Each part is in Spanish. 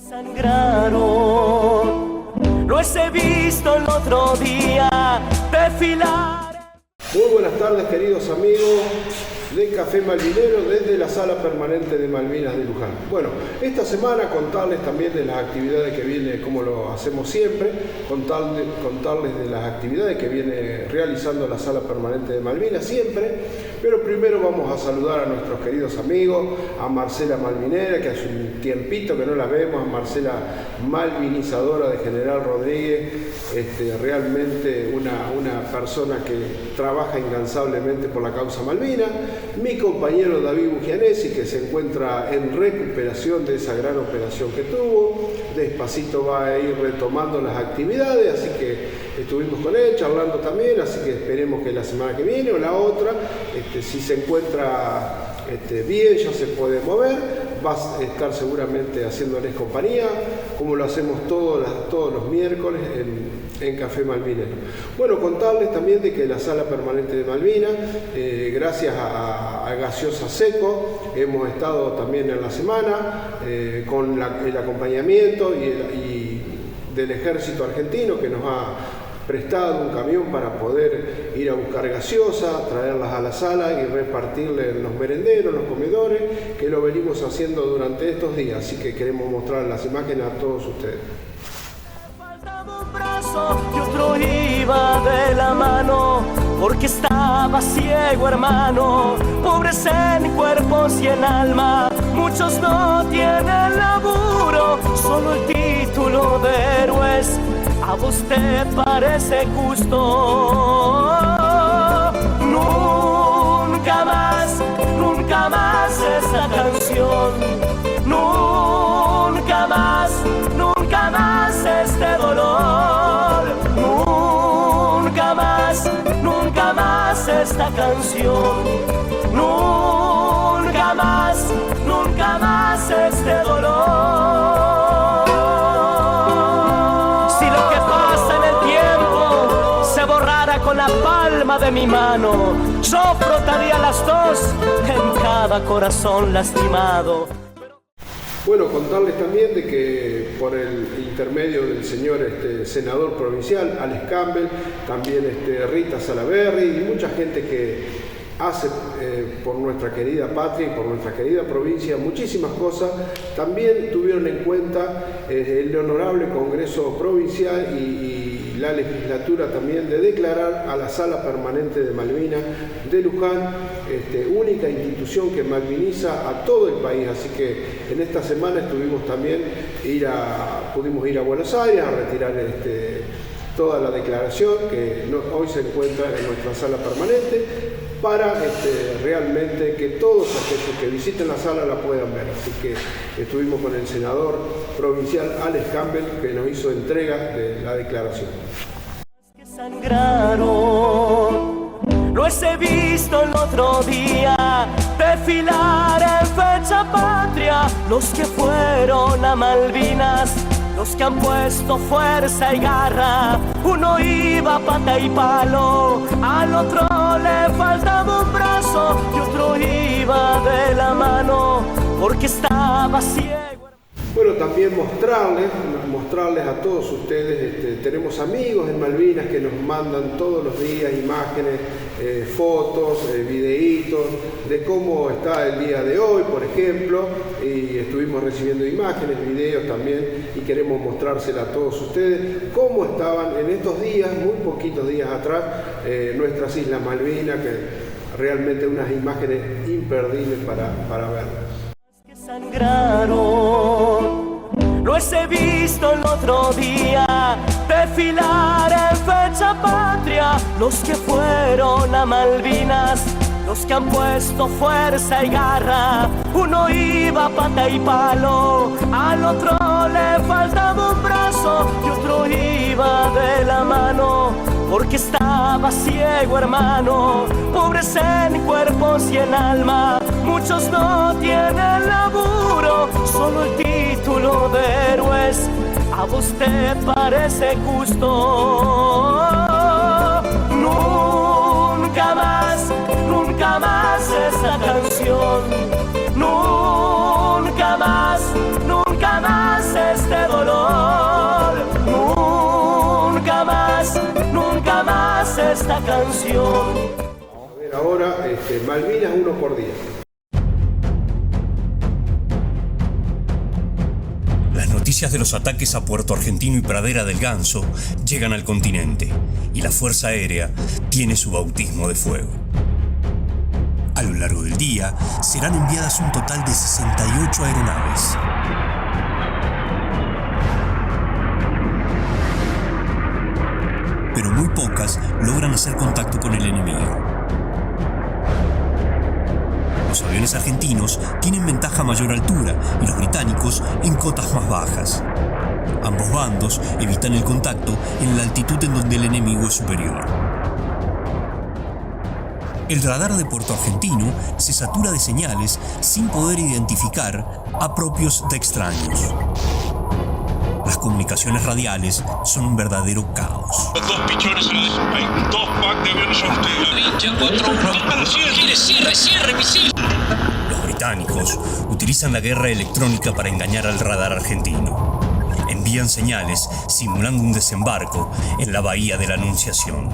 Sangraron, los he visto el otro día desfilar. Muy buenas tardes, queridos amigos de Café Malvinero desde la Sala Permanente de Malvinas de Luján. Bueno, esta semana contarles también de las actividades que viene, como lo hacemos siempre, contarles de las actividades que viene realizando la Sala Permanente de Malvinas siempre, pero primero vamos a saludar a nuestros queridos amigos, a Marcela Malvinera, que hace un tiempito que no la vemos, a Marcela Malvinizadora de General Rodríguez, realmente una persona que trabaja incansablemente por la causa Malvina. Mi compañero David Bugianesi, que se encuentra en recuperación de esa gran operación que tuvo, despacito va a ir retomando las actividades, así que estuvimos con él charlando también, así que esperemos que la semana que viene o la otra, si se encuentra bien, ya se puede mover, va a estar seguramente haciéndoles compañía, como lo hacemos todos los miércoles en Café Malvinero. Bueno, contarles también de que la Sala Permanente de Malvinas, gracias a Gaseosa Seco, hemos estado también en la semana con el acompañamiento y del Ejército Argentino, que nos ha prestado un camión para poder ir a buscar gaseosa, traerlas a la sala y repartirle en los merenderos, los comedores, que lo venimos haciendo durante estos días, así que queremos mostrar las imágenes a todos ustedes. Faltaba un brazo y otro iba de la mano, porque estaba ciego, hermano, pobres en cuerpos y en alma, muchos no tienen laburo, solo el título de héroes. ¿A vos te parece justo? Nunca más esta canción. Nunca más este dolor. Nunca más esta canción. Nunca más este dolor. Con la palma de mi mano, yo frotaría las dos en cada corazón lastimado. Bueno, contarles también de que por el intermedio del señor senador provincial, Alex Campbell, también Rita Salaberry y mucha gente que hace por nuestra querida patria y por nuestra querida provincia muchísimas cosas, también tuvieron en cuenta el honorable Congreso Provincial y la legislatura también de declarar a la Sala Permanente de Malvinas de Luján única institución que malviniza a todo el país, así que en esta semana pudimos ir a Buenos Aires a retirar toda la declaración que hoy se encuentra en nuestra Sala Permanente, para realmente que todos aquellos que visiten la sala la puedan ver. Así que estuvimos con el senador provincial Alex Campbell, que nos hizo entrega de la declaración. Que sangraron, los he visto el otro día desfilar en fecha patria, los que fueron a Malvinas, los que han puesto fuerza y garra. Uno iba a pata y palo, al otro le faltaba un brazo y otro iba de la mano, porque estaba ciego. Bueno, también mostrarles a todos ustedes, tenemos amigos en Malvinas que nos mandan todos los días imágenes, fotos, videitos de cómo está el día de hoy, por ejemplo, y estuvimos recibiendo imágenes, videos también, y queremos mostrárselas a todos ustedes cómo estaban en estos días, muy poquitos días atrás, nuestras Islas Malvinas, que realmente unas imágenes imperdibles para verlas. Que sangraron, los he visto el otro día desfilar en fecha patria, los que fueron a Malvinas, los que han puesto fuerza y garra. Uno iba a pata y palo, al otro le faltaba un brazo y otro iba de la mano, porque estaba ciego, hermano, pobres en cuerpos y en alma, muchos no tienen laburo, solo el título de héroes. ¿A vos te parece justo? Nunca más esta canción. Nunca más esta canción. A ver ahora, Malvinas 1 por día. Las noticias de los ataques a Puerto Argentino y Pradera del Ganso llegan al continente y la Fuerza Aérea tiene su bautismo de fuego. A lo largo del día serán enviadas un total de 68 aeronaves. Pero muy pocas logran hacer contacto con el enemigo. Los aviones argentinos tienen ventaja a mayor altura y los británicos en cotas más bajas. Ambos bandos evitan el contacto en la altitud en donde el enemigo es superior. El radar de Puerto Argentino se satura de señales sin poder identificar a propios de extraños. Las comunicaciones radiales son un verdadero caos. Los 2 pichones hay 2 packs de aviones a ustedes. Cierre, misil. Los británicos utilizan la guerra electrónica para engañar al radar argentino. Envían señales simulando un desembarco en la bahía de la Anunciación.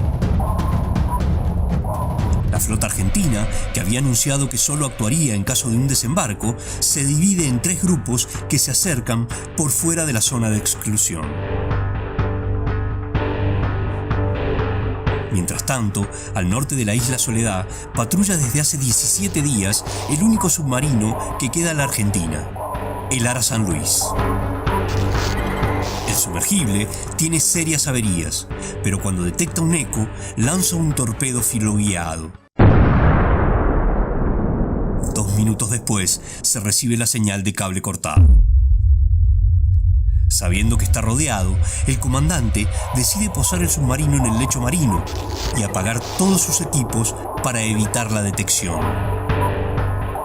La flota argentina, que había anunciado que solo actuaría en caso de un desembarco, se divide en 3 grupos que se acercan por fuera de la zona de exclusión. Mientras tanto, al norte de la isla Soledad, patrulla desde hace 17 días el único submarino que queda en la Argentina, el Ara San Luis. El sumergible tiene serias averías, pero cuando detecta un eco, lanza un torpedo filoguiado. 2 minutos después, se recibe la señal de cable cortado. Sabiendo que está rodeado, el comandante decide posar el submarino en el lecho marino y apagar todos sus equipos para evitar la detección.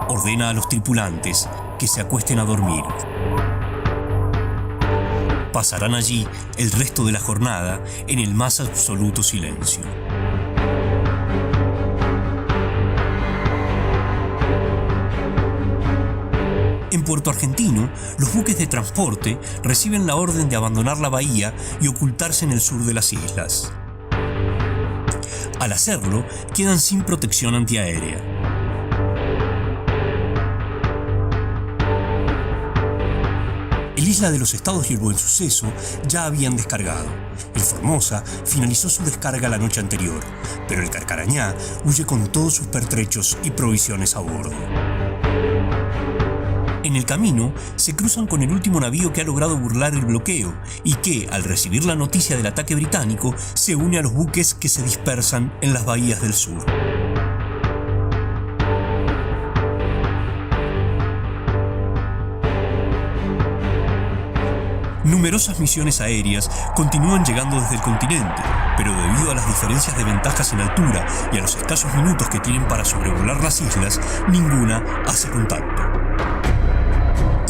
Ordena a los tripulantes que se acuesten a dormir. Pasarán allí el resto de la jornada en el más absoluto silencio. En Puerto Argentino, los buques de transporte reciben la orden de abandonar la bahía y ocultarse en el sur de las islas. Al hacerlo, quedan sin protección antiaérea. El Isla de los Estados y el Buen Suceso ya habían descargado. El Formosa finalizó su descarga la noche anterior, pero el Carcarañá huye con todos sus pertrechos y provisiones a bordo. En el camino, se cruzan con el último navío que ha logrado burlar el bloqueo y que, al recibir la noticia del ataque británico, se une a los buques que se dispersan en las bahías del sur. Numerosas misiones aéreas continúan llegando desde el continente, pero debido a las diferencias de ventajas en altura y a los escasos minutos que tienen para sobrevolar las islas, ninguna hace contacto.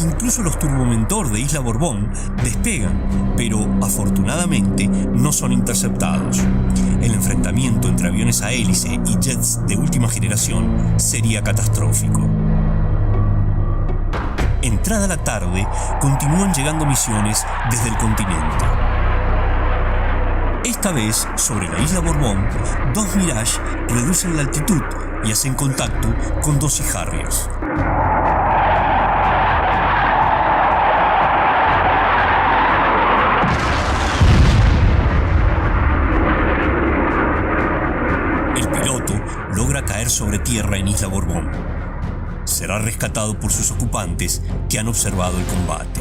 Incluso los turbomentor de Isla Borbón despegan, pero afortunadamente no son interceptados. El enfrentamiento entre aviones a hélice y jets de última generación sería catastrófico. Entrada la tarde, continúan llegando misiones desde el continente. Esta vez, sobre la Isla Borbón, 2 Mirage reducen la altitud y hacen contacto con 2 Sea Harriers. Logra caer sobre tierra en Isla Borbón. Será rescatado por sus ocupantes que han observado el combate.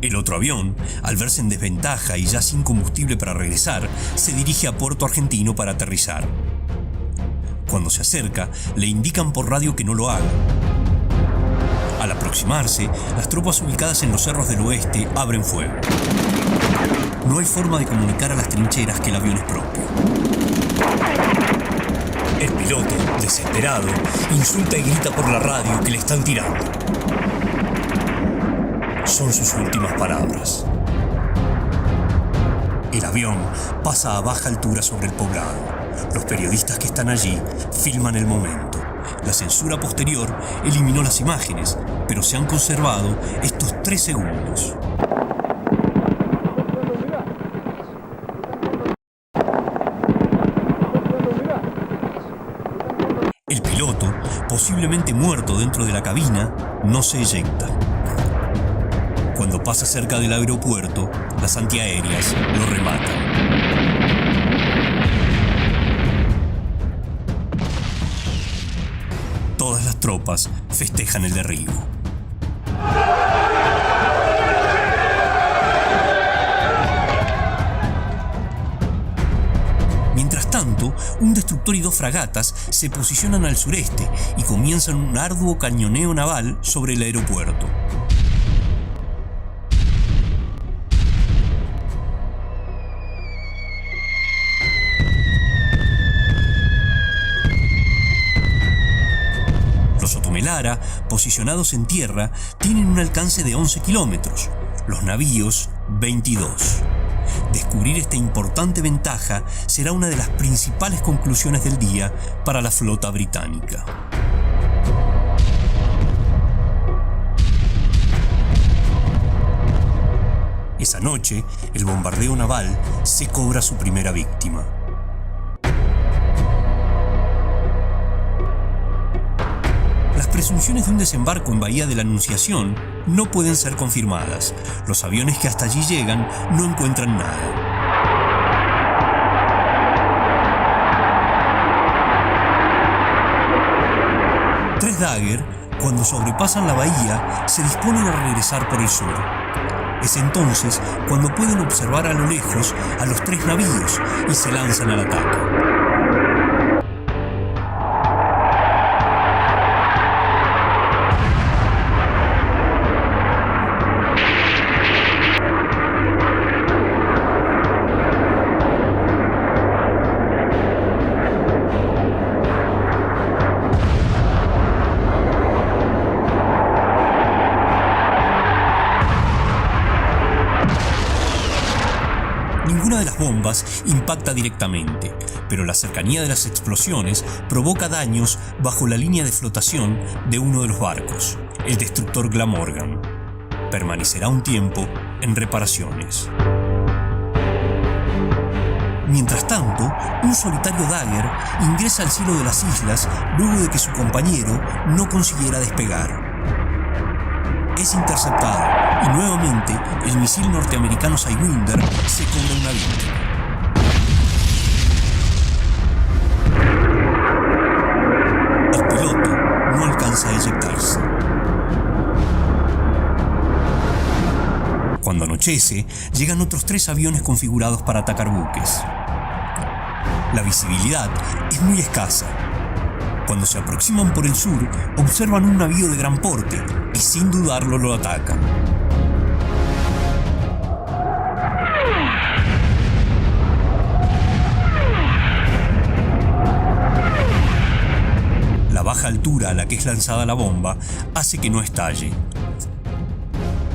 El otro avión, al verse en desventaja y ya sin combustible para regresar, se dirige a Puerto Argentino para aterrizar. Cuando se acerca, le indican por radio que no lo haga. Al aproximarse, las tropas ubicadas en los cerros del oeste abren fuego. No hay forma de comunicar a las trincheras que el avión es propio. El piloto, desesperado, insulta y grita por la radio que le están tirando. Son sus últimas palabras. El avión pasa a baja altura sobre el poblado. Los periodistas que están allí filman el momento. La censura posterior eliminó las imágenes, pero se han conservado estos 3 segundos. posiblemente muerto dentro de la cabina, no se eyecta. Cuando pasa cerca del aeropuerto, las antiaéreas lo rematan. Todas las tropas festejan el derribo. Mientras tanto, un destructor y 2 fragatas se posicionan al sureste y comienzan un arduo cañoneo naval sobre el aeropuerto. Los Otomelara, posicionados en tierra, tienen un alcance de 11 kilómetros, los navíos 22. Descubrir esta importante ventaja será una de las principales conclusiones del día para la flota británica. Esa noche, el bombardeo naval se cobra su primera víctima. Las presunciones de un desembarco en Bahía de la Anunciación no pueden ser confirmadas. Los aviones que hasta allí llegan no encuentran nada. Tres Dagger, cuando sobrepasan la bahía, se disponen a regresar por el sur. Es entonces cuando pueden observar a lo lejos a los 3 navíos y se lanzan al ataque. Ninguna de las bombas impacta directamente, pero la cercanía de las explosiones provoca daños bajo la línea de flotación de uno de los barcos, el destructor Glamorgan. Permanecerá un tiempo en reparaciones. Mientras tanto, un solitario Dagger ingresa al cielo de las islas luego de que su compañero no consiguiera despegar. Es interceptado y nuevamente el misil norteamericano Sidewinder se cobra una víctima. El piloto no alcanza a eyectarse. Cuando anochece, llegan otros 3 aviones configurados para atacar buques. La visibilidad es muy escasa. Cuando se aproximan por el sur, observan un navío de gran porte y sin dudarlo lo atacan. La baja altura a la que es lanzada la bomba hace que no estalle.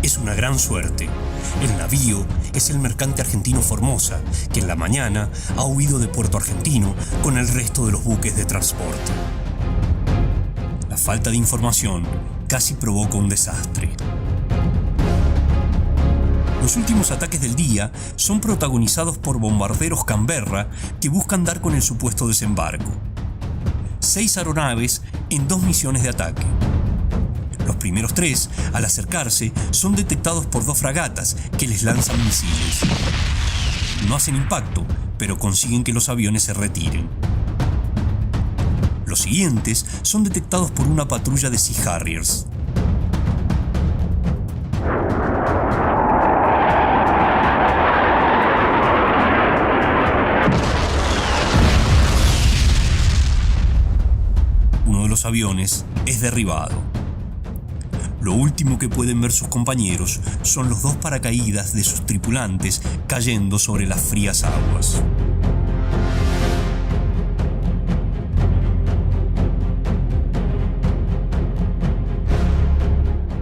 Es una gran suerte. El navío es el mercante argentino Formosa, que en la mañana ha huido de Puerto Argentino con el resto de los buques de transporte. La falta de información casi provoca un desastre. Los últimos ataques del día son protagonizados por bombarderos Canberra que buscan dar con el supuesto desembarco. 6 aeronaves en 2 misiones de ataque. Los primeros 3, al acercarse, son detectados por 2 fragatas que les lanzan misiles. No hacen impacto, pero consiguen que los aviones se retiren. Los siguientes son detectados por una patrulla de Sea Harriers. Uno de los aviones es derribado. Lo último que pueden ver sus compañeros son los 2 paracaídas de sus tripulantes cayendo sobre las frías aguas.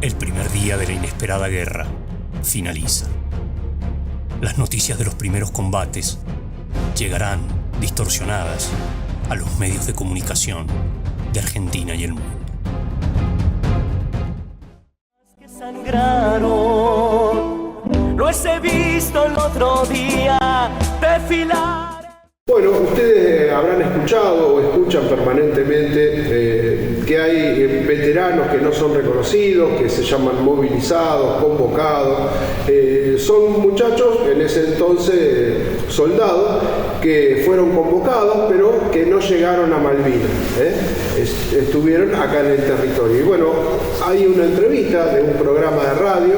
El primer día de la inesperada guerra finaliza. Las noticias de los primeros combates llegarán distorsionadas a los medios de comunicación de Argentina y el mundo. Sangraron, los he visto el otro día desfilar. Bueno, ustedes habrán escuchado o escuchan permanentemente que hay veteranos que no son reconocidos, que se llaman movilizados, convocados. Son muchachos, en ese entonces soldados, que fueron convocados pero que no llegaron a Malvinas. Estuvieron acá en el territorio. Y bueno, hay una entrevista de un programa de radio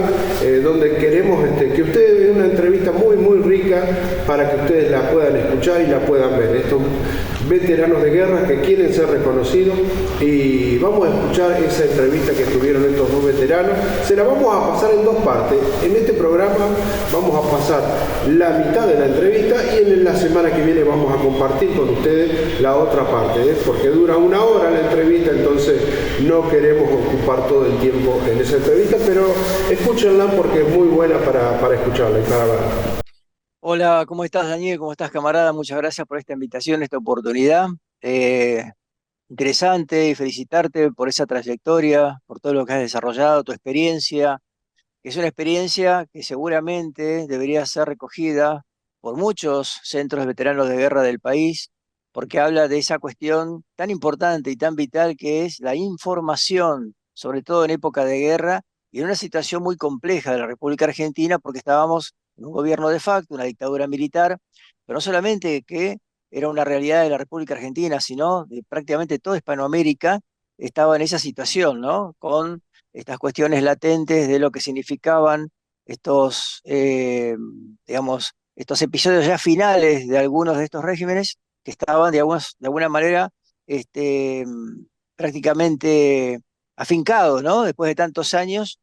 donde queremos que ustedes vean una entrevista muy rica para que ustedes la puedan escuchar y la puedan ver. Estos veteranos de guerra que quieren ser reconocidos, y vamos a escuchar esa entrevista que tuvieron estos dos veteranos. Se la vamos a pasar en dos partes. En este programa vamos a pasar la mitad de la entrevista y en la semana que viene vamos a compartir con ustedes la otra parte, porque dura 1 hora la entrevista, entonces no queremos ocupar todo el tiempo en esa entrevista, pero escúchenla porque es muy buena para escucharla y para verla. Hola, ¿cómo estás, Daniel? ¿Cómo estás, camarada? Muchas gracias por esta invitación, esta oportunidad. Interesante, y felicitarte por esa trayectoria, por todo lo que has desarrollado, tu experiencia, que es una experiencia que seguramente debería ser recogida por muchos centros de veteranos de guerra del país, porque habla de esa cuestión tan importante y tan vital que es la información, sobre todo en época de guerra y en una situación muy compleja de la República Argentina, porque estábamos en un gobierno de facto, una dictadura militar, pero no solamente que era una realidad de la República Argentina, sino de prácticamente toda Hispanoamérica estaba en esa situación, ¿no? Con estas cuestiones latentes de lo que significaban estos, digamos, estos episodios ya finales de algunos de estos regímenes que estaban de alguna manera prácticamente afincados, ¿no? Después de tantos años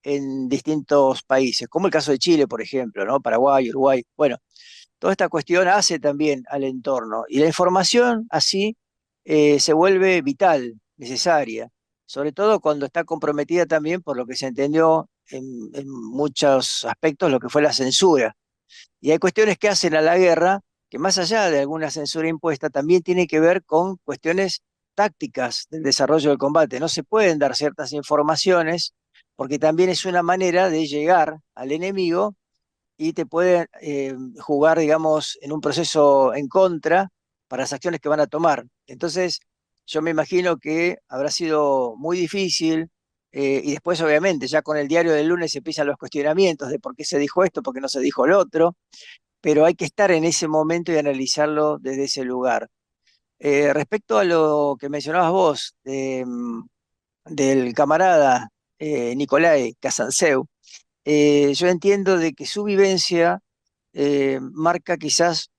en distintos países, como el caso de Chile, por ejemplo, ¿no? Paraguay, Uruguay. Bueno, toda esta cuestión hace también al entorno. Y la información así se vuelve vital, necesaria, sobre todo cuando está comprometida también por lo que se entendió en muchos aspectos, lo que fue la censura. Y hay cuestiones que hacen a la guerra que más allá de alguna censura impuesta, también tiene que ver con cuestiones tácticas del desarrollo del combate. No se pueden dar ciertas informaciones porque también es una manera de llegar al enemigo y te puede jugar, digamos, en un proceso en contra para las acciones que van a tomar. Entonces, yo me imagino que habrá sido muy difícil, y después, obviamente, ya con el diario del lunes empiezan los cuestionamientos de por qué se dijo esto, por qué no se dijo lo otro, pero hay que estar en ese momento y analizarlo desde ese lugar. Respecto a lo que mencionabas vos, del camarada Nicolai Casanseu, yo entiendo de que su vivencia marca quizás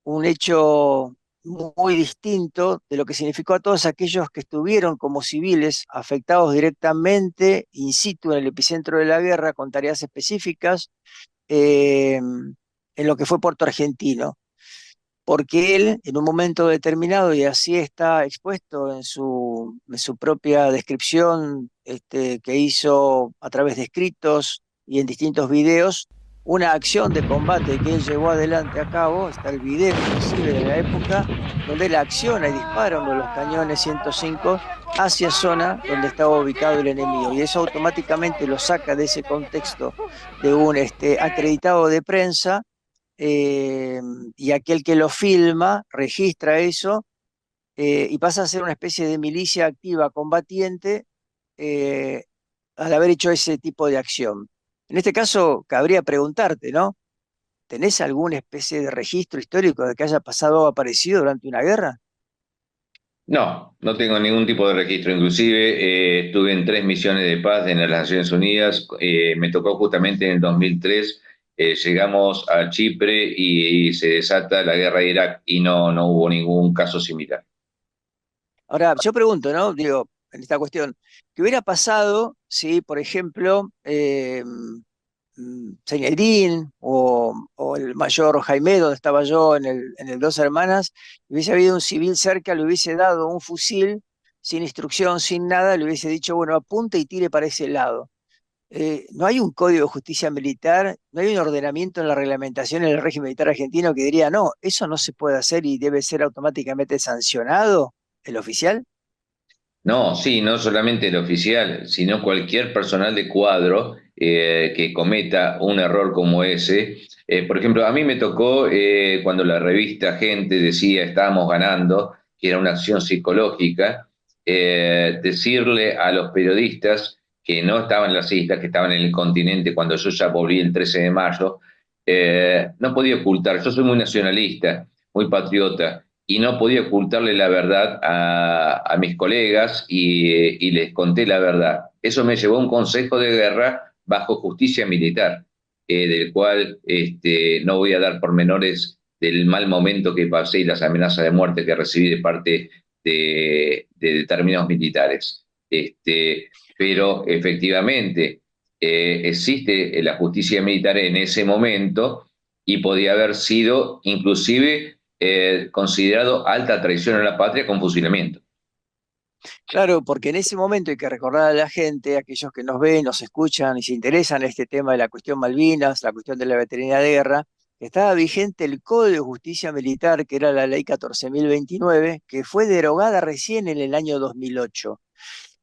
un hecho muy distinto de lo que significó a todos aquellos que estuvieron como civiles afectados directamente in situ en el epicentro de la guerra con tareas específicas en lo que fue Puerto Argentino, porque él en un momento determinado, y así está expuesto en su propia descripción que hizo a través de escritos y en distintos videos, una acción de combate que él llevó adelante a cabo, está el video inclusive de la época, donde él acciona y dispara uno de los cañones 105 hacia zona donde estaba ubicado el enemigo, y eso automáticamente lo saca de ese contexto de un acreditado de prensa, y aquel que lo filma registra eso, y pasa a ser una especie de milicia activa combatiente al haber hecho ese tipo de acción. En este caso, cabría preguntarte, ¿no? ¿Tenés alguna especie de registro histórico de que haya pasado o aparecido durante una guerra? No, no tengo ningún tipo de registro. Inclusive estuve en 3 misiones de paz en las Naciones Unidas. Me tocó justamente en el 2003. Llegamos a Chipre y se desata la guerra de Irak y no hubo ningún caso similar. Ahora, yo pregunto, ¿no? Digo, en esta cuestión, ¿qué hubiera pasado si, por ejemplo, Zinedine o el mayor Jaime, donde estaba yo en el Dos Hermanas, hubiese habido un civil cerca, le hubiese dado un fusil sin instrucción, sin nada, le hubiese dicho, bueno, apunte y tire para ese lado? ¿No hay un código de justicia militar, no hay un ordenamiento en la reglamentación en el régimen militar argentino que diría, no, eso no se puede hacer y debe ser automáticamente sancionado el oficial? No, sí, no solamente el oficial, sino cualquier personal de cuadro que cometa un error como ese. Por ejemplo, a mí me tocó cuando la revista Gente decía estábamos ganando, que era una acción psicológica, decirle a los periodistas que no estaban en las islas, que estaban en el continente, cuando yo ya volví el 13 de mayo, no podía ocultar, yo soy muy nacionalista, muy patriota, y no podía ocultarle la verdad a mis colegas y les conté la verdad. Eso me llevó a un consejo de guerra bajo justicia militar, del cual no voy a dar pormenores del mal momento que pasé y las amenazas de muerte que recibí de parte de determinados militares. Pero efectivamente existe la justicia militar en ese momento y podía haber sido inclusive considerado alta traición a la patria con fusilamiento. Claro, porque en ese momento hay que recordar a la gente, a aquellos que nos ven, nos escuchan y se interesan en este tema de la cuestión Malvinas, la cuestión de la veteranía de guerra, que estaba vigente el Código de Justicia Militar, que era la Ley 14.029, que fue derogada recién en el año 2008.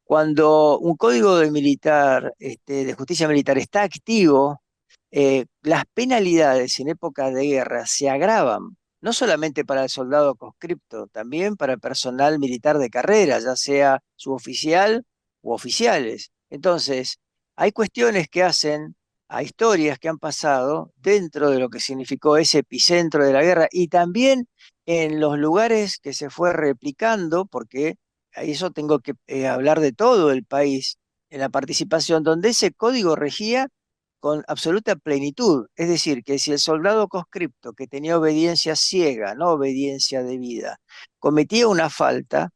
Cuando un código de militar, de justicia militar está activo, las penalidades en época de guerra se agravan, no solamente para el soldado conscripto, también para el personal militar de carrera, ya sea suboficial u oficiales. Entonces, hay cuestiones que hacen a historias que han pasado dentro de lo que significó ese epicentro de la guerra y también en los lugares que se fue replicando, porque a eso tengo que hablar de todo el país, en la participación, donde ese código regía con absoluta plenitud. Es decir, que si el soldado conscripto que tenía obediencia ciega, no obediencia debida, cometía una falta,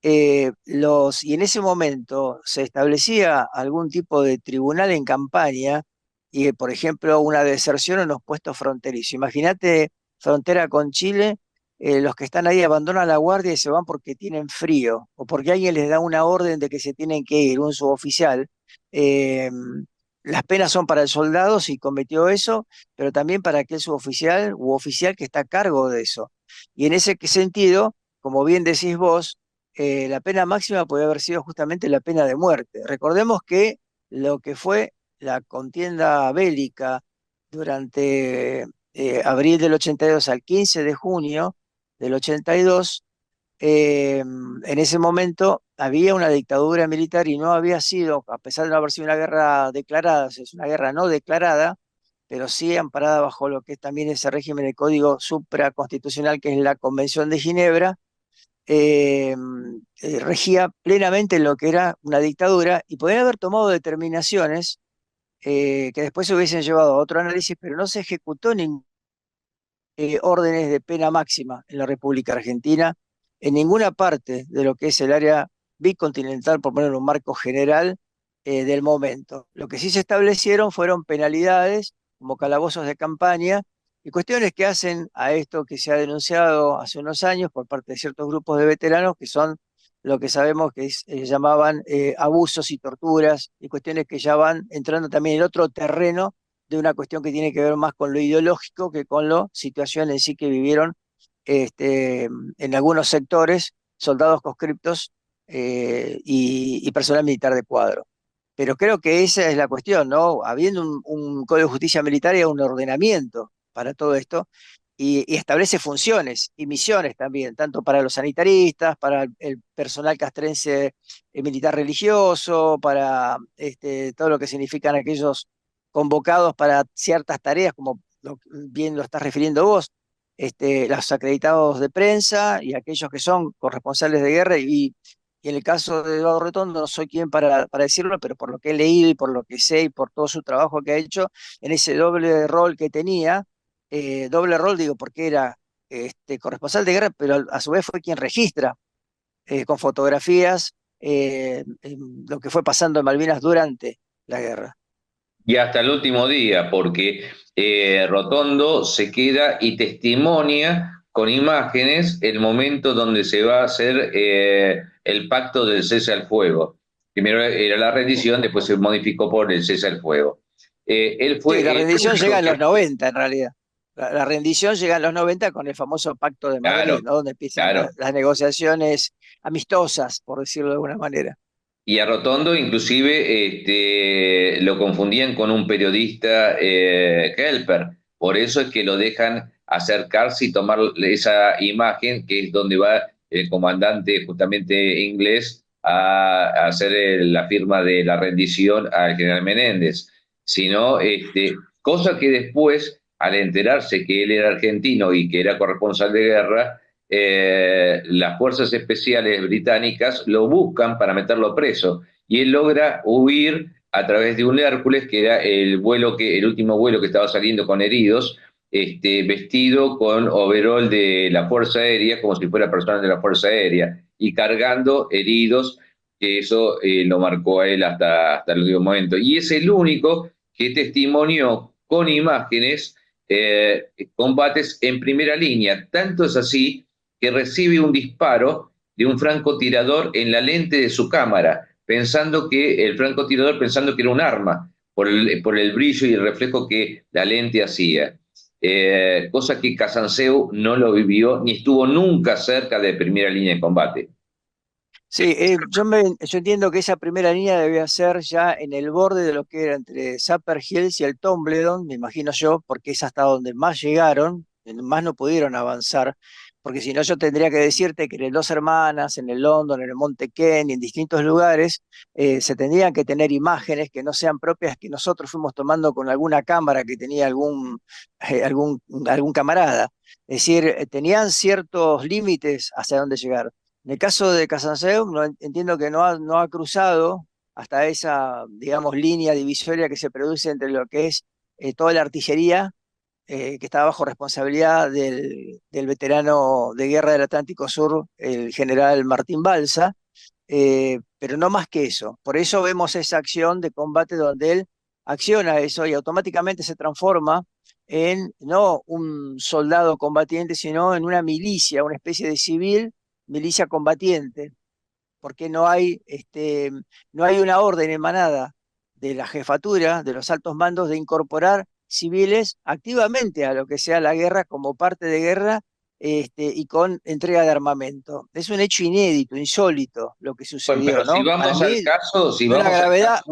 y en ese momento se establecía algún tipo de tribunal en campaña, y por ejemplo una deserción en los puestos fronterizos. Imagínate frontera con Chile, los que están ahí abandonan la guardia y se van porque tienen frío, o porque alguien les da una orden de que se tienen que ir, un suboficial. eh, las penas son para el soldado si cometió eso, pero también para aquel suboficial u oficial que está a cargo de eso. Y en ese sentido, como bien decís vos, la pena máxima puede haber sido justamente la pena de muerte. Recordemos que lo que fue la contienda bélica durante abril del 82 al 15 de junio del 82, en ese momento había una dictadura militar y no había sido, a pesar de no haber sido una guerra declarada, o sea, es una guerra no declarada, pero sí amparada bajo lo que es también ese régimen de código supraconstitucional que es la Convención de Ginebra, eh, regía plenamente lo que era una dictadura y podían haber tomado determinaciones que después se hubiesen llevado a otro análisis, pero no se ejecutó ningún órdenes de pena máxima en la República Argentina, en ninguna parte de lo que es el área bicontinental, por poner un marco general del momento. Lo que sí se establecieron fueron penalidades, como calabozos de campaña, y cuestiones que hacen a esto que se ha denunciado hace unos años por parte de ciertos grupos de veteranos, que son lo que sabemos que llamaban abusos y torturas, y cuestiones que ya van entrando también en otro terreno de una cuestión que tiene que ver más con lo ideológico que con la situación en sí que vivieron en algunos sectores, soldados conscriptos y personal militar de cuadro. Pero creo que esa es la cuestión, ¿no? Habiendo un Código de Justicia Militar y un ordenamiento para todo esto, y establece funciones y misiones también, tanto para los sanitaristas, para el personal castrense militar religioso, para todo lo que significan aquellos convocados para ciertas tareas, como bien lo estás refiriendo vos, los acreditados de prensa y aquellos que son corresponsales de guerra, y en el caso de Eduardo Retondo no soy quien para decirlo, pero por lo que he leído y por lo que sé y por todo su trabajo que ha hecho, en ese doble rol que tenía, doble rol digo porque era corresponsal de guerra, pero a su vez fue quien registra con fotografías lo que fue pasando en Malvinas durante la guerra. Y hasta el último día, porque Rotondo se queda y testimonia con imágenes el momento donde se va a hacer el pacto del cese al fuego. Primero era la rendición, después se modificó por el cese al fuego. Él fue Sí, la rendición llega en los que... 90 en realidad. La rendición llega en los 90 con el famoso Pacto de Madrid, Claro, ¿no? Donde empiezan claro. las negociaciones amistosas, por decirlo de alguna manera. Y a Rotondo inclusive lo confundían con un periodista Kelper, por eso es que lo dejan acercarse y tomar esa imagen, que es donde va el comandante justamente inglés a hacer la firma de la rendición al general Menéndez. Sino, cosa que después, al enterarse que él era argentino y que era corresponsal de guerra, las fuerzas especiales británicas lo buscan para meterlo preso y él logra huir a través de un Hércules, que era el último vuelo que estaba saliendo con heridos, vestido con overol de la Fuerza Aérea, como si fuera personal de la Fuerza Aérea, y cargando heridos, que eso lo marcó a él hasta el último momento. Y es el único que testimonió con imágenes combates en primera línea. Tanto es así que recibe un disparo de un francotirador en la lente de su cámara, pensando que era un arma, por el brillo y el reflejo que la lente hacía. Cosa que Casanseu no lo vivió ni estuvo nunca cerca de primera línea de combate. Sí, yo entiendo que esa primera línea debía ser ya en el borde de lo que era entre Sapper Hills y el Tombledon, me imagino yo, porque es hasta donde más llegaron, más no pudieron avanzar, porque si no yo tendría que decirte que en el Dos Hermanas, en el London, en el Monte Ken y en distintos lugares, se tendrían que tener imágenes que no sean propias que nosotros fuimos tomando con alguna cámara que tenía algún camarada. Es decir, tenían ciertos límites hacia dónde llegar. En el caso de Casanseu, entiendo que no ha cruzado hasta esa, digamos, línea divisoria que se produce entre lo que es toda la artillería, que está bajo responsabilidad del veterano de guerra del Atlántico Sur, el general Martín Balsa, pero no más que eso. Por eso vemos esa acción de combate donde él acciona eso y automáticamente se transforma en no un soldado combatiente, sino en una milicia, una especie de civil milicia combatiente, porque no hay una orden emanada de la jefatura, de los altos mandos, de incorporar civiles activamente a lo que sea la guerra como parte de guerra, y con entrega de armamento. Es un hecho inédito, insólito lo que Bueno, sucedió, pero si ¿no? Para vamos al mí, caso, si una vamos al gravedad, caso,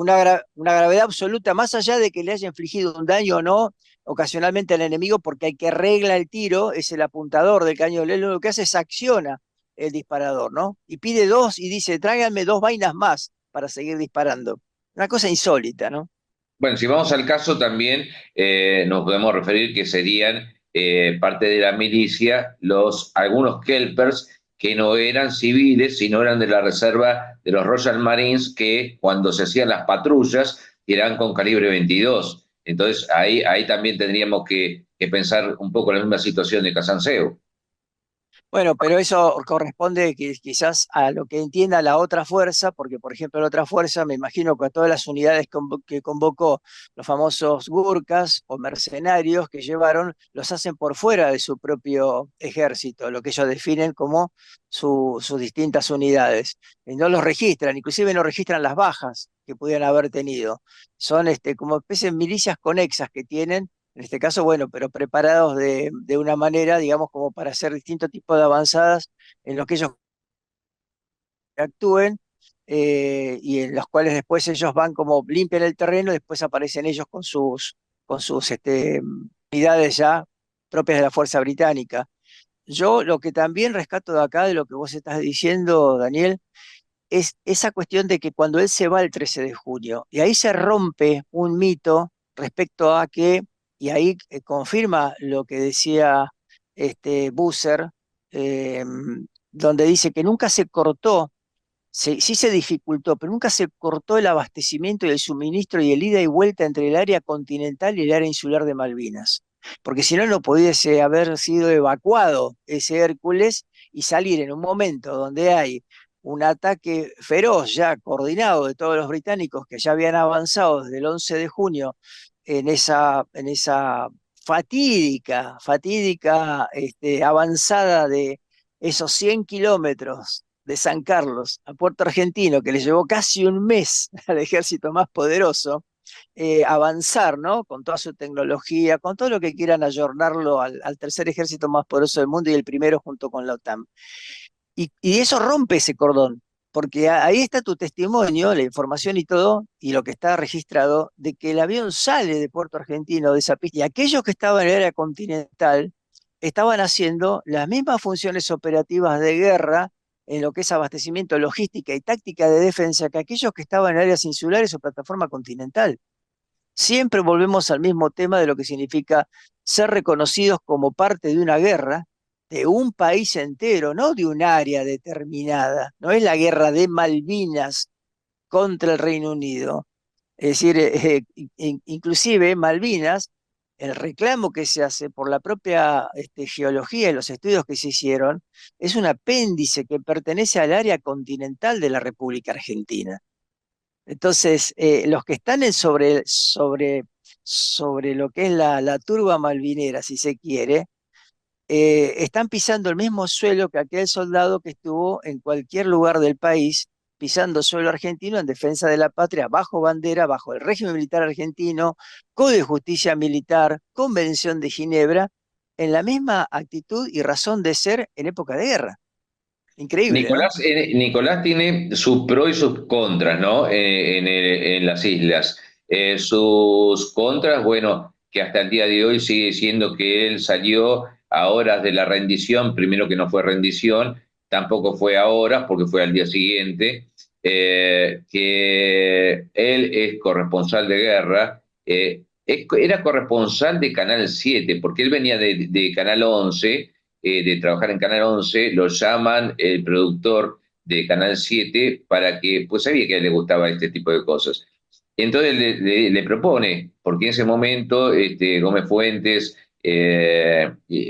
una gravedad absoluta, más allá de que le haya infligido un daño o no, ocasionalmente al enemigo, porque el que regla el tiro es el apuntador del cañón. Él lo que hace es acciona el disparador, ¿no? Y pide dos y dice, tráiganme dos vainas más para seguir disparando. Una cosa insólita, ¿no? bueno, si vamos al caso también nos podemos referir que serían parte de la milicia algunos Kelpers que no eran civiles, sino eran de la reserva de los Royal Marines, que cuando se hacían las patrullas eran con calibre 22. Entonces ahí también tendríamos que pensar un poco en la misma situación de Casanseu. Bueno, pero eso corresponde quizás a lo que entienda la otra fuerza, porque por ejemplo la otra fuerza, me imagino que a todas las unidades que convocó los famosos Gurkhas o mercenarios que llevaron, los hacen por fuera de su propio ejército, lo que ellos definen como sus distintas unidades. Y no los registran, inclusive no registran las bajas que pudieran haber tenido. Son como especies de milicias conexas que tienen en este caso, bueno, pero preparados de una manera, digamos, como para hacer distintos tipos de avanzadas en los que ellos actúen, y en los cuales después ellos van como limpian el terreno y después aparecen ellos con sus unidades ya propias de la fuerza británica. Yo lo que también rescato de acá, de lo que vos estás diciendo, Daniel, es esa cuestión de que cuando él se va el 13 de junio, y ahí se rompe un mito respecto a que, y ahí confirma lo que decía Busser, eh, donde dice que nunca se cortó, sí se dificultó, pero nunca se cortó el abastecimiento y el suministro y el ida y vuelta entre el área continental y el área insular de Malvinas. Porque si no, no pudiese haber sido evacuado ese Hércules y salir en un momento donde hay un ataque feroz ya coordinado de todos los británicos que ya habían avanzado desde el 11 de junio en esa fatídica avanzada de esos 100 kilómetros de San Carlos a Puerto Argentino, que le llevó casi un mes al ejército más poderoso, avanzar, ¿no? Con toda su tecnología, con todo lo que quieran ayornarlo al tercer ejército más poderoso del mundo y el primero junto con la OTAN. Y eso rompe ese cordón, porque ahí está tu testimonio, la información y todo, y lo que está registrado, de que el avión sale de Puerto Argentino, de esa pista, y aquellos que estaban en el área continental estaban haciendo las mismas funciones operativas de guerra en lo que es abastecimiento, logística y táctica de defensa que aquellos que estaban en áreas insulares o plataforma continental. Siempre volvemos al mismo tema de lo que significa ser reconocidos como parte de una guerra de un país entero, no de un área determinada. No es la guerra de Malvinas contra el Reino Unido. Es decir, inclusive Malvinas, el reclamo que se hace por la propia geología y los estudios que se hicieron, es un apéndice que pertenece al área continental de la República Argentina. Entonces, los que están sobre lo que es la turba malvinera, si se quiere, están pisando el mismo suelo que aquel soldado que estuvo en cualquier lugar del país, pisando suelo argentino en defensa de la patria, bajo bandera, bajo el régimen militar argentino, Código de Justicia Militar, Convención de Ginebra, en la misma actitud y razón de ser en época de guerra. Increíble, ¿no? Nicolás tiene sus pros y sus contras, ¿no? En las islas. Sus contras, bueno, que hasta el día de hoy sigue siendo que él salió a horas de la rendición, primero que no fue rendición, tampoco fue a horas porque fue al día siguiente, que él es corresponsal de guerra, era corresponsal de Canal 7, porque él venía de Canal 11, de trabajar en Canal 11, lo llaman el productor de Canal 7 para que, pues sabía que a él le gustaba este tipo de cosas. Entonces le propone, porque en ese momento Gómez Fuentes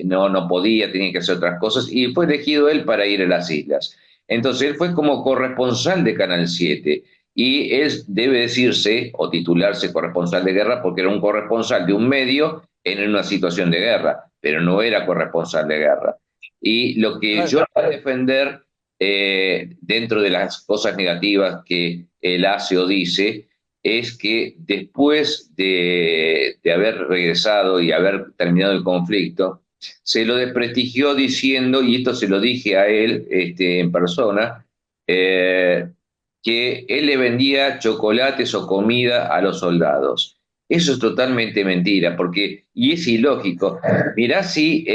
no podía, tenía que hacer otras cosas, y fue elegido él para ir a las islas. Entonces él fue como corresponsal de Canal 7, y él debe decirse o titularse corresponsal de guerra porque era un corresponsal de un medio en una situación de guerra, pero no era corresponsal de guerra. Y lo que yo voy a defender, dentro de las cosas negativas que él hace o dice, es que después de haber regresado y haber terminado el conflicto, se lo desprestigió diciendo, y esto se lo dije a él en persona, que él le vendía chocolates o comida a los soldados. Eso es totalmente mentira, y es ilógico. Mirá si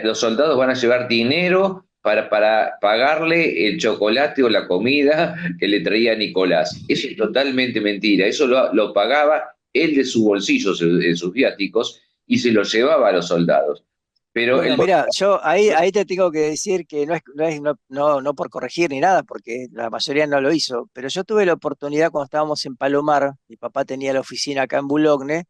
los soldados van a llevar dinero para pagarle el chocolate o la comida que le traía Nicolás. Eso es totalmente mentira. Eso lo pagaba él de su bolsillo, de sus viáticos, y se lo llevaba a los soldados. Pero bueno, mira, yo ahí te tengo que decir que no por corregir ni nada, porque la mayoría no lo hizo, pero yo tuve la oportunidad cuando estábamos en Palomar, mi papá tenía la oficina acá en Boulogne,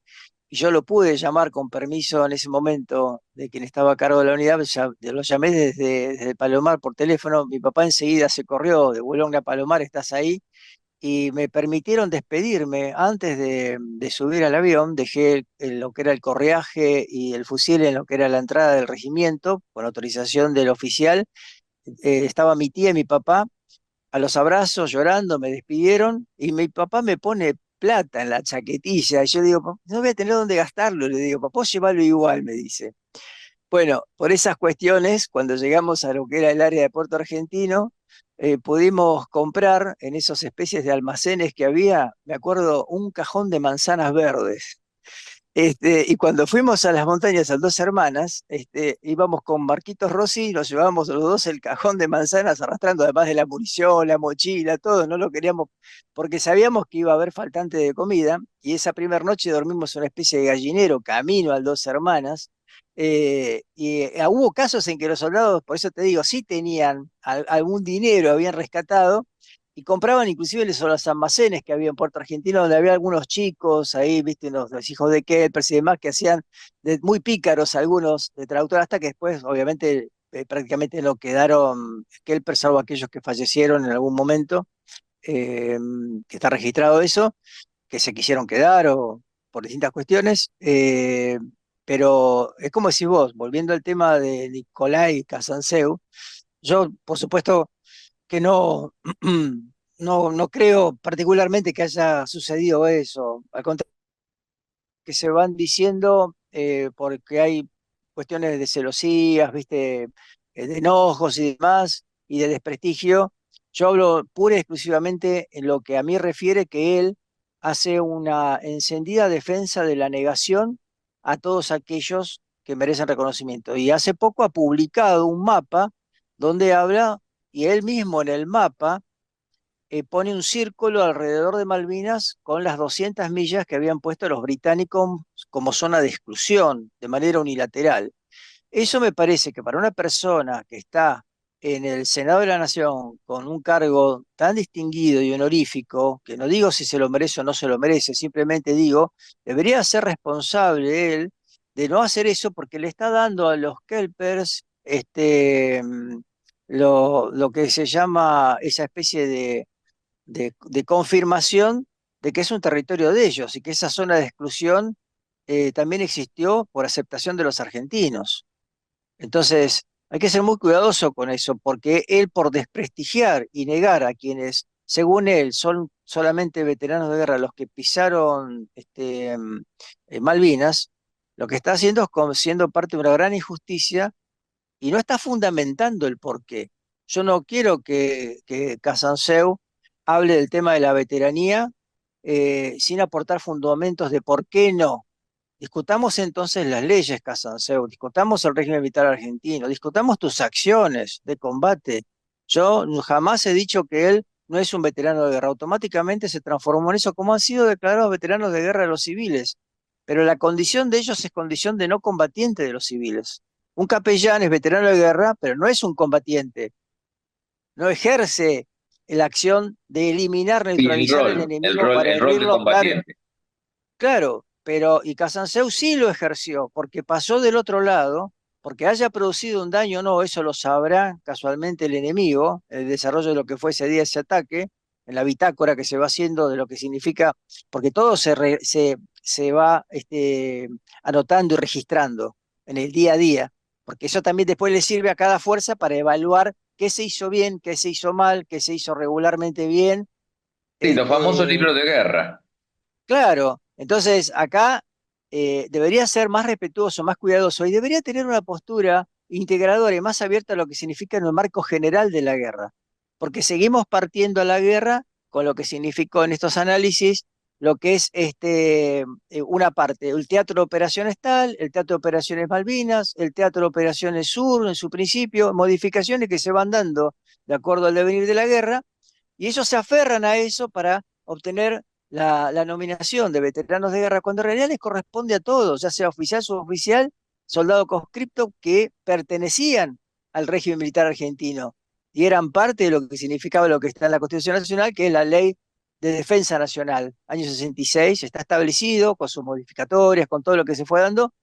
y yo lo pude llamar con permiso en ese momento de quien estaba a cargo de la unidad, lo llamé desde Palomar por teléfono, mi papá enseguida se corrió de Boulogne a Palomar, ¿estás ahí? Y me permitieron despedirme antes de subir al avión. Dejé lo que era el correaje y el fusil en lo que era la entrada del regimiento, con autorización del oficial. Estaba mi tía y mi papá a los abrazos, llorando, me despidieron y mi papá me pone plata en la chaquetilla. Y yo digo, no voy a tener dónde gastarlo. Le digo, papá, llévalo igual, me dice. Bueno, por esas cuestiones, cuando llegamos a lo que era el área de Puerto Argentino, pudimos comprar en esas especies de almacenes que había, me acuerdo, un cajón de manzanas verdes. Y cuando fuimos a las montañas a Dos Hermanas, íbamos con Marquitos Rossi y nos llevábamos los dos el cajón de manzanas arrastrando, además de la munición, la mochila, todo, no lo queríamos, porque sabíamos que iba a haber faltante de comida, y esa primera noche dormimos en una especie de gallinero camino al Dos Hermanas, hubo casos en que los soldados, por eso te digo, sí tenían algún dinero, habían rescatado, y compraban inclusive los almacenes que había en Puerto Argentino, donde había algunos chicos ahí, viste, los hijos de Kelpers y demás, que hacían muy pícaros algunos de traductor, hasta que después, obviamente, prácticamente no quedaron Kelpers, salvo aquellos que fallecieron en algún momento, que está registrado eso, que se quisieron quedar o por distintas cuestiones. Pero es como decís vos, volviendo al tema de Nicolai Casanseu, yo, por supuesto, que no creo particularmente que haya sucedido eso. Al contrario, que se van diciendo porque hay cuestiones de celosías, ¿viste? De enojos y demás. y de desprestigio. Yo hablo pura y exclusivamente en lo que a mí refiere, que él hace una encendida defensa de la negación a todos aquellos que merecen reconocimiento. Y hace poco ha publicado un mapa donde habla, y él mismo en el mapa pone un círculo alrededor de Malvinas con las 200 millas que habían puesto los británicos como zona de exclusión, de manera unilateral. Eso me parece que para una persona que está en el Senado de la Nación con un cargo tan distinguido y honorífico, que no digo si se lo merece o no se lo merece, simplemente digo, debería ser responsable él de no hacer eso, porque le está dando a los kelpers lo que se llama esa especie de confirmación de que es un territorio de ellos y que esa zona de exclusión también existió por aceptación de los argentinos. Entonces, hay que ser muy cuidadoso con eso, porque él, por desprestigiar y negar a quienes, según él, son solamente veteranos de guerra los que pisaron Malvinas, lo que está haciendo es siendo parte de una gran injusticia y no está fundamentando el porqué. Yo no quiero que Casanseu hable del tema de la veteranía sin aportar fundamentos de por qué no. Discutamos entonces las leyes, Casanseu, discutamos el régimen militar argentino, discutamos tus acciones de combate. Yo jamás he dicho que él no es un veterano de guerra, automáticamente se transformó en eso, como han sido declarados veteranos de guerra los civiles, pero la condición de ellos es condición de no combatiente de los civiles. Un capellán es veterano de guerra, pero no es un combatiente, no ejerce la acción de eliminar, Sí, neutralizar al enemigo para el rol de herirlo, claro, combatiente. claro, pero y Casanseu sí lo ejerció, porque pasó del otro lado, porque haya producido un daño o no, eso lo sabrá casualmente el enemigo, el desarrollo de lo que fue ese día, ese ataque, en la bitácora que se va haciendo de lo que significa, porque todo se va anotando y registrando en el día a día, porque eso también después le sirve a cada fuerza para evaluar qué se hizo bien, qué se hizo mal, qué se hizo regularmente bien. Sí, los famosos Este, libros de guerra. Claro, entonces acá debería ser más respetuoso, más cuidadoso y debería tener una postura integradora y más abierta a lo que significa en el marco general de la guerra, porque seguimos partiendo a la guerra con lo que significó en estos análisis lo que es una parte, el teatro de operaciones tal, el teatro de operaciones Malvinas, el teatro de operaciones Sur en su principio, modificaciones que se van dando de acuerdo al devenir de la guerra, y ellos se aferran a eso para obtener la nominación de veteranos de guerra, cuando en realidad les corresponde a todos, ya sea oficial, suboficial, soldado conscripto, que pertenecían al régimen militar argentino y eran parte de lo que significaba lo que está en la Constitución Nacional, que es la Ley de Defensa Nacional. Año 66 está establecido con sus modificatorias, con todo lo que se fue dando,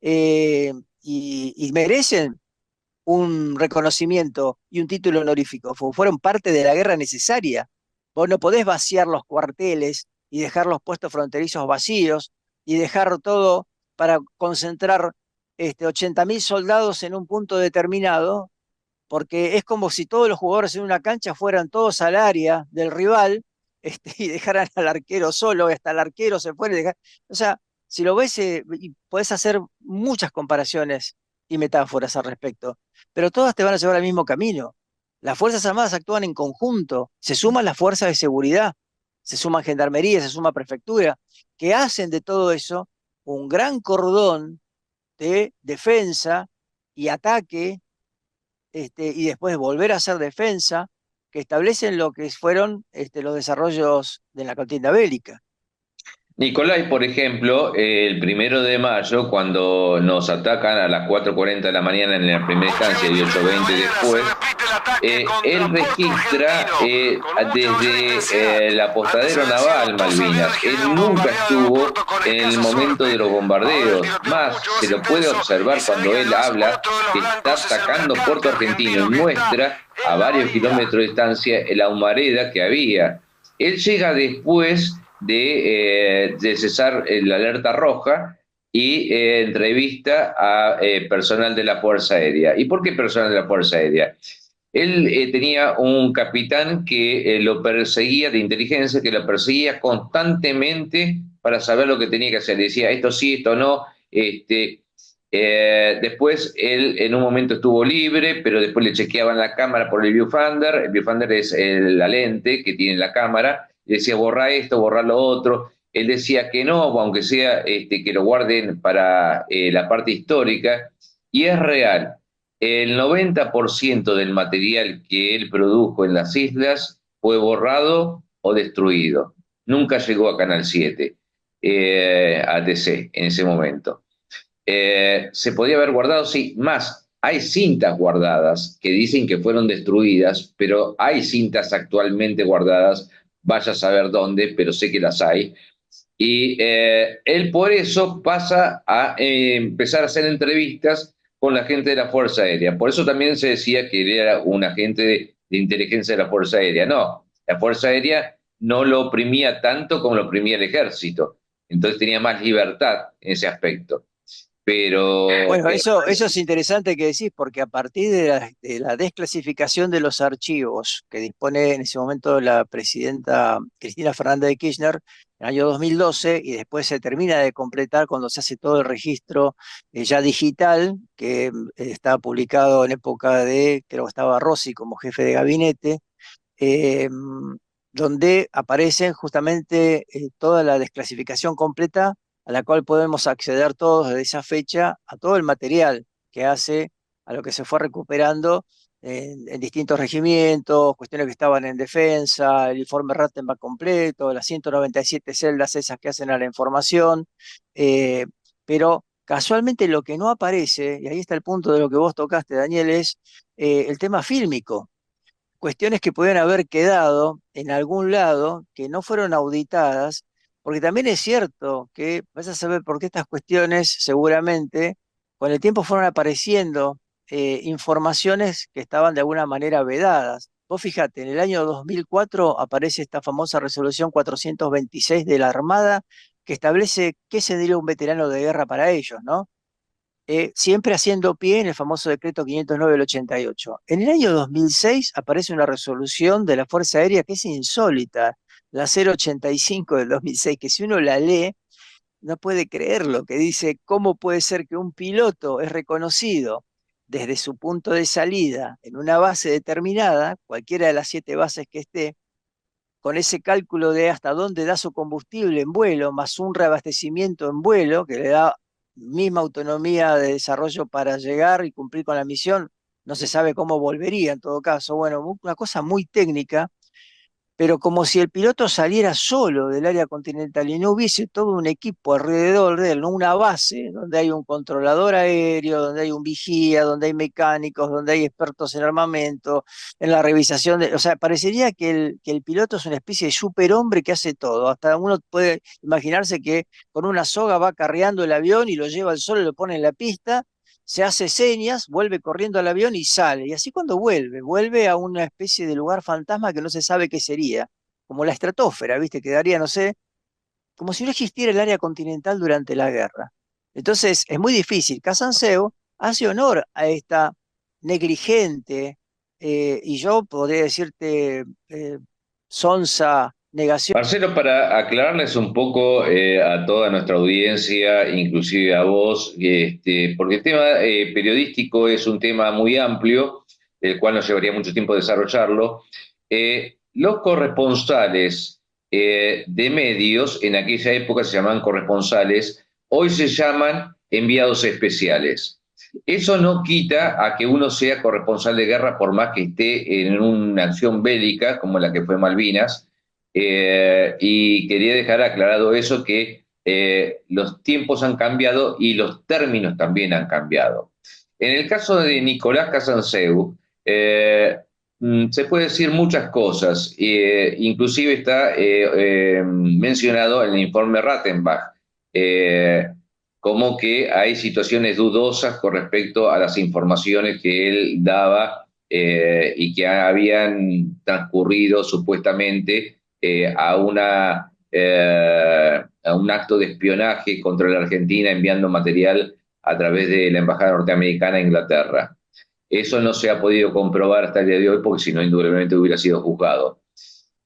y merecen un reconocimiento y un título honorífico. Fueron parte de la guerra necesaria. Vos no podés vaciar los cuarteles y dejar los puestos fronterizos vacíos y dejar todo para concentrar 80.000 soldados en un punto determinado, porque es como si todos los jugadores en una cancha fueran todos al área del rival y dejaran al arquero solo, y hasta el arquero se fuera. O sea, si lo ves, podés hacer muchas comparaciones y metáforas al respecto, pero todas te van a llevar al mismo camino. Las Fuerzas Armadas actúan en conjunto, se suman las fuerzas de seguridad, se suman gendarmería, se suma prefectura, que hacen de todo eso un gran cordón de defensa y ataque, y después volver a hacer defensa, que establecen lo que fueron los desarrollos de la contienda bélica. Nicolás, por ejemplo, el 1 de mayo, cuando nos atacan a las 4:40 de la mañana en la primera instancia y 8:20 después, él registra desde el apostadero naval Malvinas. Él nunca estuvo en el momento de los bombardeos. Más, se lo puede observar cuando él habla que está atacando Puerto Argentino y muestra a varios kilómetros de distancia la humareda que había. Él llega después de cesar la alerta roja y entrevista a personal de la Fuerza Aérea. ¿Y por qué personal de la Fuerza Aérea? Él tenía un capitán que lo perseguía, de inteligencia, que lo perseguía constantemente para saber lo que tenía que hacer. Decía, esto sí, esto no. Después él en un momento estuvo libre, pero después le chequeaban la cámara por el viewfinder. El viewfinder es la lente que tiene la cámara. Le decía, borra esto, borra lo otro. Él decía que no, aunque sea que lo guarden para la parte histórica. Y es real. El 90% del material que él produjo en las islas fue borrado o destruido. Nunca llegó a Canal 7, a TC en ese momento. Se podía haber guardado, sí, más. Hay cintas guardadas que dicen que fueron destruidas, pero hay cintas actualmente guardadas, vaya a saber dónde, pero sé que las hay. Y él por eso pasa a empezar a hacer entrevistas con la gente de la Fuerza Aérea. Por eso también se decía que él era un agente de inteligencia de la Fuerza Aérea. No, la Fuerza Aérea no lo oprimía tanto como lo oprimía el ejército. Entonces tenía más libertad en ese aspecto. Pero Bueno, eso es interesante que decís, porque a partir de la desclasificación de los archivos que dispone en ese momento la presidenta Cristina Fernández de Kirchner, en el año 2012, y después se termina de completar cuando se hace todo el registro ya digital, que está publicado en época de, creo que estaba Rossi como jefe de gabinete, eh, donde aparecen justamente toda la desclasificación completa a la cual podemos acceder todos desde esa fecha a todo el material que hace a lo que se fue recuperando en distintos regimientos, cuestiones que estaban en defensa, el informe Rattenbach completo, las 197 celdas esas que hacen a la información, pero casualmente lo que no aparece, y ahí está el punto de lo que vos tocaste, Daniel, es el tema fílmico. Cuestiones que pueden haber quedado en algún lado, que no fueron auditadas, porque también es cierto que vas a saber por qué estas cuestiones seguramente con el tiempo fueron apareciendo informaciones que estaban de alguna manera vedadas. Vos fíjate, en el año 2004 aparece esta famosa resolución 426 de la Armada que establece qué se diría un veterano de guerra para ellos, ¿no? Siempre haciendo pie en el famoso decreto 509 del 88. En el año 2006 aparece una resolución de la Fuerza Aérea que es insólita, la 085 del 2006, que si uno la lee, no puede creerlo, que dice, ¿cómo puede ser que un piloto es reconocido desde su punto de salida en una base determinada, cualquiera de las 7 bases que esté, con ese cálculo de hasta dónde da su combustible en vuelo, más un reabastecimiento en vuelo, que le da misma autonomía de desarrollo para llegar y cumplir con la misión, no se sabe cómo volvería en todo caso. Bueno, una cosa muy técnica, pero como si el piloto saliera solo del área continental y no hubiese todo un equipo alrededor de él, ¿no? Una base donde hay un controlador aéreo, donde hay un vigía, donde hay mecánicos, donde hay expertos en armamento, en la revisación de... O sea, parecería que el piloto es una especie de superhombre que hace todo. Hasta uno puede imaginarse que con una soga va carreando el avión y lo lleva al sol y lo pone en la pista, se hace señas, vuelve corriendo al avión y sale. Y así cuando vuelve a una especie de lugar fantasma que no se sabe qué sería, como la estratosfera, ¿viste? Quedaría, no sé, como si no existiera el área continental durante la guerra. Entonces, es muy difícil. Casanseu hace honor a esta negligente, y yo podría decirte, sonsa negación. Marcelo, para aclararles un poco a toda nuestra audiencia, inclusive a vos, porque el tema periodístico es un tema muy amplio, el cual nos llevaría mucho tiempo desarrollarlo. Los corresponsales de medios, en aquella época se llamaban corresponsales, hoy se llaman enviados especiales. Eso no quita a que uno sea corresponsal de guerra por más que esté en una acción bélica como la que fue Malvinas. Y quería dejar aclarado eso, que los tiempos han cambiado y los términos también han cambiado. En el caso de Nicolás Casanseu, se puede decir muchas cosas, inclusive está mencionado en el informe Rattenbach, como que hay situaciones dudosas con respecto a las informaciones que él daba y que habían transcurrido supuestamente a un acto de espionaje contra la Argentina enviando material a través de la Embajada Norteamericana a Inglaterra. Eso no se ha podido comprobar hasta el día de hoy porque si no, indudablemente hubiera sido juzgado.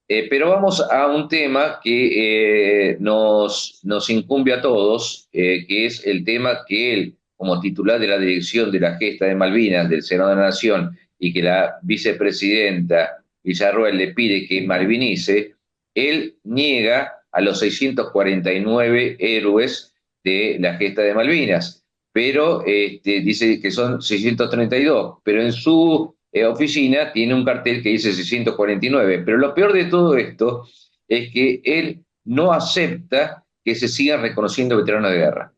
Pero vamos a un tema que nos incumbe a todos, que es el tema que él como titular de la dirección de la Gesta de Malvinas del Senado de la Nación y que la vicepresidenta Villarroel le pide que malvinice, él niega a los 649 héroes de la Gesta de Malvinas, pero dice que son 632, pero en su oficina tiene un cartel que dice 649. Pero lo peor de todo esto es que él no acepta que se sigan reconociendo veteranos de guerra.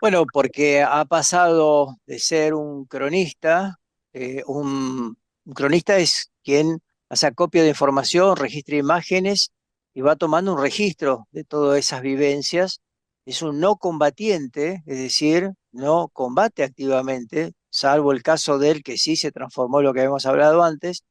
Bueno, porque ha pasado de ser un cronista, un cronista es quien hace acopio de información, registra imágenes y va tomando un registro de todas esas vivencias. Es un no combatiente, es decir, no combate activamente, salvo el caso de él que sí se transformó en lo que habíamos hablado antes,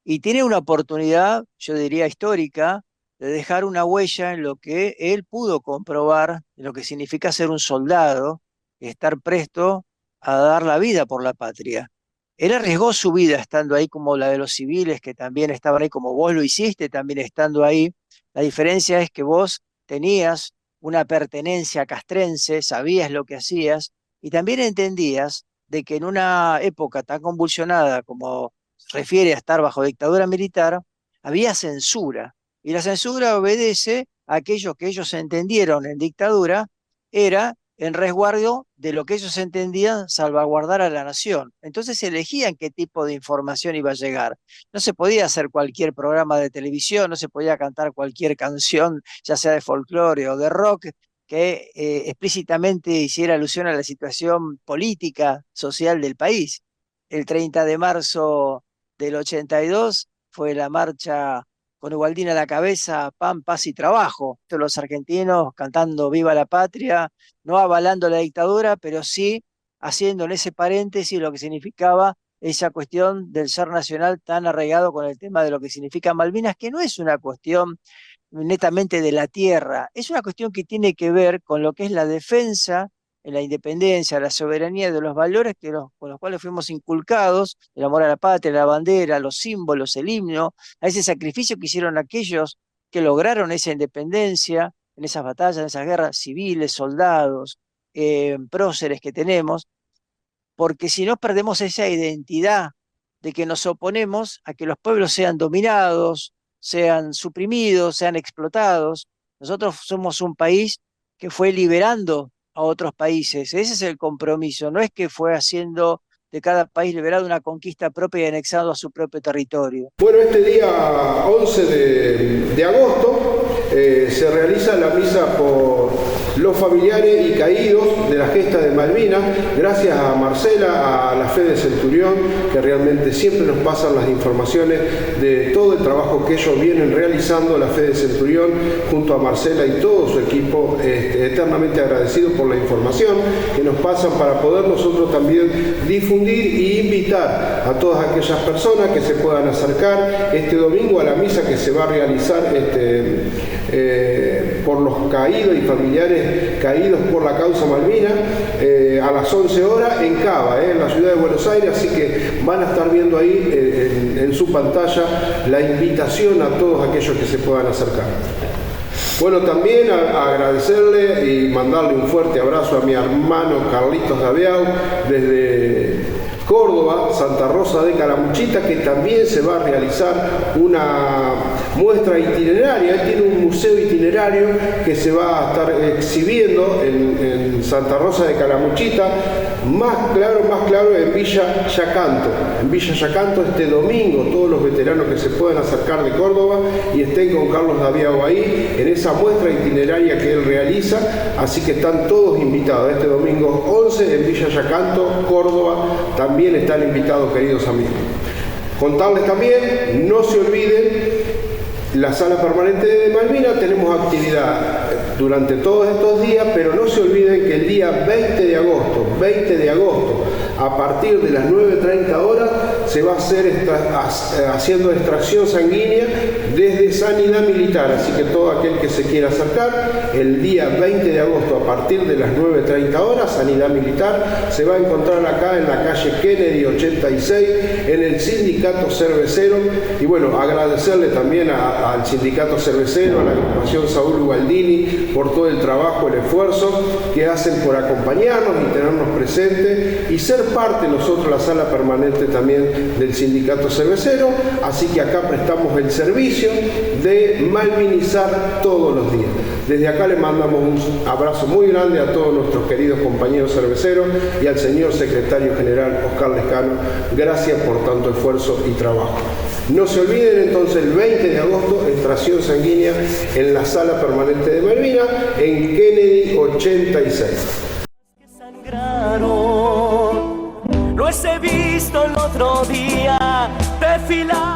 y tiene una oportunidad, yo diría histórica, de dejar una huella en lo que él pudo comprobar, en lo que significa ser un soldado, estar presto a dar la vida por la patria. Él arriesgó su vida estando ahí, como la de los civiles que también estaban ahí, como vos lo hiciste también estando ahí. La diferencia es que vos tenías una pertenencia castrense, sabías lo que hacías y también entendías de que en una época tan convulsionada como refiere a estar bajo dictadura militar, había censura. Y la censura obedece a aquello que ellos entendieron en dictadura, era en resguardo de lo que ellos entendían salvaguardar a la nación. Entonces elegían qué tipo de información iba a llegar. No se podía hacer cualquier programa de televisión, no se podía cantar cualquier canción, ya sea de folclore o de rock, que explícitamente hiciera alusión a la situación política, social del país. El 30 de marzo del 82 fue la marcha con Ubaldín a la cabeza, pan, paz y trabajo. Los argentinos cantando Viva la Patria, no avalando la dictadura, pero sí haciendo en ese paréntesis lo que significaba esa cuestión del ser nacional tan arraigado con el tema de lo que significa Malvinas, que no es una cuestión netamente de la tierra, es una cuestión que tiene que ver con lo que es la defensa en la independencia, la soberanía, de los valores con los cuales fuimos inculcados, el amor a la patria, la bandera, los símbolos, el himno, a ese sacrificio que hicieron aquellos que lograron esa independencia, en esas batallas, en esas guerras civiles, soldados, próceres que tenemos, porque si no perdemos esa identidad de que nos oponemos a que los pueblos sean dominados, sean suprimidos, sean explotados. Nosotros somos un país que fue liberando a otros países. Ese es el compromiso. No es que fue haciendo de cada país liberado una conquista propia y anexado a su propio territorio. Bueno, este día 11 de agosto se realiza la misa por los familiares y caídos de la Gesta de Malvinas, gracias a Marcela, a la Fede Centurión, que realmente siempre nos pasan las informaciones de todo el trabajo que ellos vienen realizando, la Fede Centurión, junto a Marcela y todo su equipo, eternamente agradecidos por la información que nos pasan para poder nosotros también difundir y invitar a todas aquellas personas que se puedan acercar este domingo a la misa que se va a realizar por los caídos y familiares caídos por la causa Malvinas, a las 11 horas en Cava, en la ciudad de Buenos Aires, así que van a estar viendo ahí en su pantalla la invitación a todos aquellos que se puedan acercar. Bueno, también agradecerle y mandarle un fuerte abrazo a mi hermano Carlitos Daviau desde Córdoba, Santa Rosa de Calamuchita, que también se va a realizar una muestra itineraria. Él tiene un museo itinerario que se va a estar exhibiendo en Santa Rosa de Calamuchita, más claro en Villa Yacanto. En Villa Yacanto este domingo, todos los veteranos que se puedan acercar de Córdoba y estén con Carlos Daviau ahí, en esa muestra itineraria que él realiza, así que están todos invitados. Este domingo 11 en Villa Yacanto, Córdoba, también están invitados, queridos amigos. Contarles también, no se olviden, la sala permanente de Malvinas, tenemos actividad durante todos estos días, pero no se olviden que el día 20 de agosto, a partir de las 9:30 horas, se va a hacer haciendo extracción sanguínea desde Sanidad Militar, así que todo aquel que se quiera acercar, el día 20 de agosto a partir de las 9:30 horas, Sanidad Militar se va a encontrar acá en la calle Kennedy 86, en el Sindicato Cervecero. Y bueno, agradecerle también al Sindicato Cervecero, a la agrupación Saúl Ubaldini, por todo el trabajo, el esfuerzo que hacen por acompañarnos y tenernos presentes y ser parte nosotros, la sala permanente también del Sindicato Cervecero. Así que acá prestamos el servicio de malvinizar todos los días. Desde acá le mandamos un abrazo muy grande a todos nuestros queridos compañeros cerveceros y al señor secretario general Oscar Lescano. Gracias por tanto esfuerzo y trabajo. No se olviden entonces el 20 de agosto, extracción sanguínea en la sala permanente de Malvinas, en Kennedy 86. Los he visto el otro día desfilar.